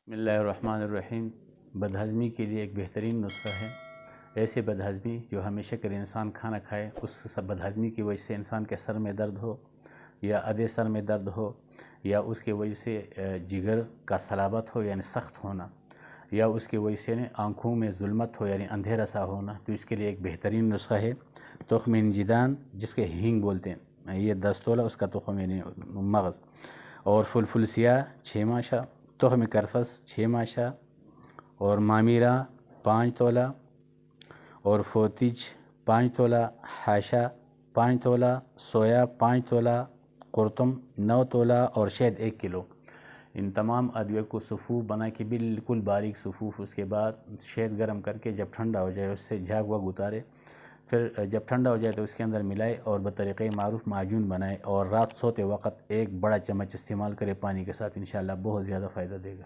بسم اللہ الرحمن الرحیم۔ بدہضمی کے لیے ایک بہترین نسخہ ہے۔ ایسے بدہضمی جو ہمیشہ کے انسان کھانا کھائے، اس بدہضمی کی وجہ سے انسان کے سر میں درد ہو یا ادھے سر میں درد ہو یا اس کی وجہ سے جگر کا صلابت ہو یعنی سخت ہونا، یا اس کی وجہ سے آنکھوں میں ظلمت ہو یعنی اندھیرا سا ہونا، تو اس کے لیے ایک بہترین نسخہ ہے تخم انجدان، جس کے ہینگ بولتے ہیں۔ یہ 10 تولہ اس کا تخم یعنی مغز، اور فلفل سیاہ 6 ماشا، تخم کرفس 6 ماشا، اور مامیرہ 5 تولہ، اور فوتج 5 تولہ، حاشا 5 تولہ، سویا 5 تولہ، قرتم 9 تولہ، اور شہد 1 کلو۔ ان تمام ادویہ کو صفوف بنا کے بالکل باریک صفوف، اس کے بعد شہد گرم کر کے جب ٹھنڈا ہو جائے اس سے جھاگ واگ اتارے، پھر جب ٹھنڈا ہو جائے تو اس کے اندر ملائے اور بطریقۂ معروف معجون بنائے، اور رات سوتے وقت 1 بڑا چمچ استعمال کرے پانی کے ساتھ، انشاءاللہ بہت زیادہ فائدہ دے گا۔